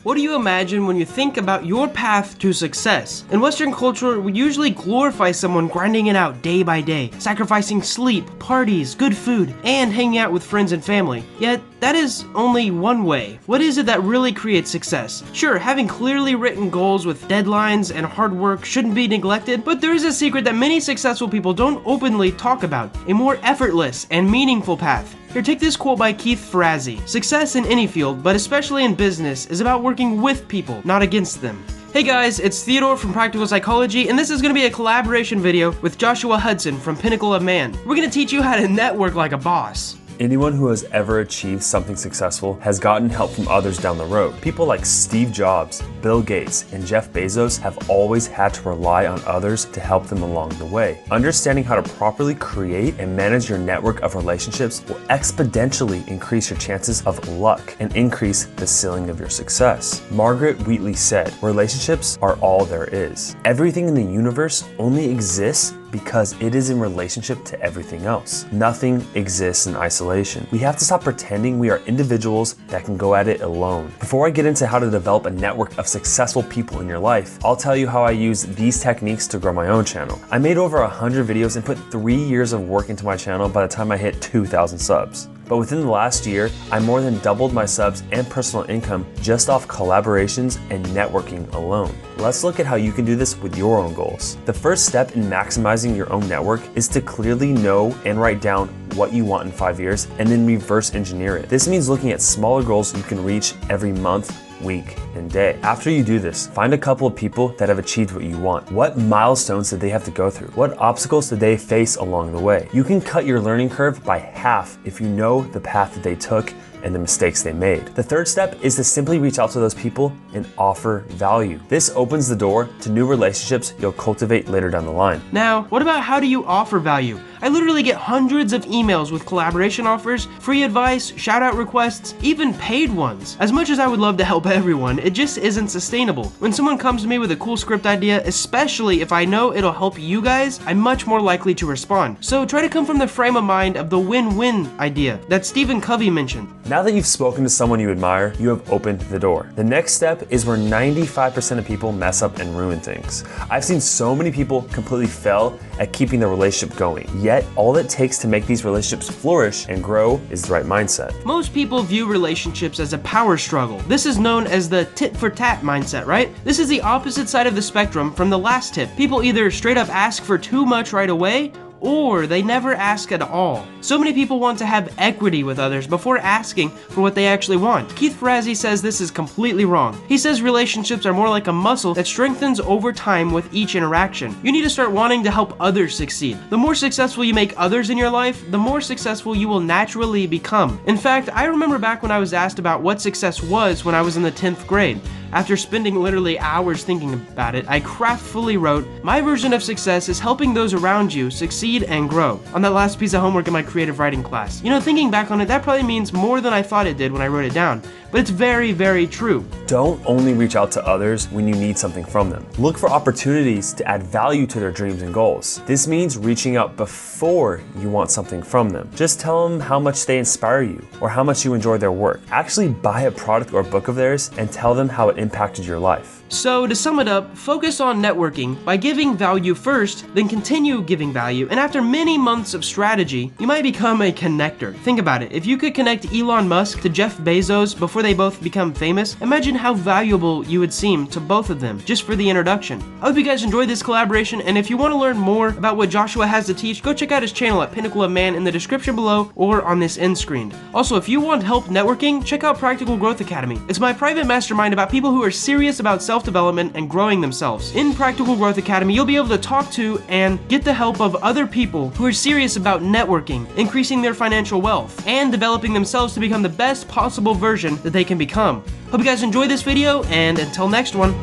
What do you imagine when you think about your path to success? In Western culture, we usually glorify someone grinding it out day by day, sacrificing sleep, parties, good food, and hanging out with friends and family. Yet, that is only one way. What is it that really creates success? Sure, having clearly written goals with deadlines and hard work shouldn't be neglected, but there is a secret that many successful people don't openly talk about, a more effortless and meaningful path. Here, take this quote by Keith Ferrazzi. Success in any field, but especially in business, is about working with people, not against them. Hey guys, it's Theodore from Practical Psychology, and this is going to be a collaboration video with Joshua Hudson from Pinnacle of Man. We're going to teach you how to network like a boss. Anyone who has ever achieved something successful has gotten help from others down the road. People like Steve Jobs, Bill Gates, and Jeff Bezos have always had to rely on others to help them along the way. Understanding how to properly create and manage your network of relationships will exponentially increase your chances of luck and increase the ceiling of your success. Margaret Wheatley said, "Relationships are all there is. Everything in the universe only exists because it is in relationship to everything else. Nothing exists in isolation. We have to stop pretending we are individuals that can go at it alone." Before I get into how to develop a network of successful people in your life, I'll tell you how I use these techniques to grow my own channel. I made over 100 videos and put 3 years of work into my channel by the time I hit 2,000 subs. But within the last year, I more than doubled my subs and personal income just off collaborations and networking alone. Let's look at how you can do this with your own goals. The first step in maximizing your own network is to clearly know and write down what you want in 5 years and then reverse engineer it. This means looking at smaller goals you can reach every month, week, and day. After you do this, find a couple of people that have achieved what you want. What milestones did they have to go through? What obstacles did they face along the way? You can cut your learning curve by half if you know the path that they took and the mistakes they made. The third step is to simply reach out to those people and offer value. This opens the door to new relationships you'll cultivate later down the line. Now, what about how do you offer value? I literally get hundreds of emails with collaboration offers, free advice, shout out requests, even paid ones. As much as I would love to help everyone, it just isn't sustainable. When someone comes to me with a cool script idea, especially if I know it'll help you guys, I'm much more likely to respond. So try to come from the frame of mind of the win-win idea that Stephen Covey mentioned. Now that you've spoken to someone you admire, you have opened the door. The next step is where 95% of people mess up and ruin things. I've seen so many people completely fail at keeping their relationship going. Yet, all it takes to make these relationships flourish and grow is the right mindset. Most people view relationships as a power struggle. This is known as the tit for tat mindset, right? This is the opposite side of the spectrum from the last tip. People either straight up ask for too much right away, or they never ask at all. So many people want to have equity with others before asking for what they actually want. Keith Ferrazzi says this is completely wrong. He says relationships are more like a muscle that strengthens over time with each interaction. You need to start wanting to help others succeed. The more successful you make others in your life, the more successful you will naturally become. In fact, I remember back when I was asked about what success was when I was in the 10th grade. After spending literally hours thinking about it, I craftfully wrote, "My version of success is helping those around you succeed and grow," on that last piece of homework in my creative writing class. You know, thinking back on it, that probably means more than I thought it did when I wrote it down, but it's very, very true. Don't only reach out to others when you need something from them. Look for opportunities to add value to their dreams and goals. This means reaching out before you want something from them. Just tell them how much they inspire you or how much you enjoy their work. Actually buy a product or book of theirs and tell them how it impacted your life. So to sum it up, focus on networking by giving value first, then continue giving value, and after many months of strategy, you might become a connector. Think about it, if you could connect Elon Musk to Jeff Bezos before they both become famous, imagine how valuable you would seem to both of them just for the introduction. I hope you guys enjoyed this collaboration, and if you want to learn more about what Joshua has to teach, go check out his channel at Pinnacle of Man in the description below or on this end screen. Also, if you want help networking, check out Practical Growth Academy. It's my private mastermind about people who are serious about self-development and growing themselves. In Practical Growth Academy, you'll be able to talk to and get the help of other people who are serious about networking, increasing their financial wealth, and developing themselves to become the best possible version that they can become. Hope you guys enjoyed this video, and until next one.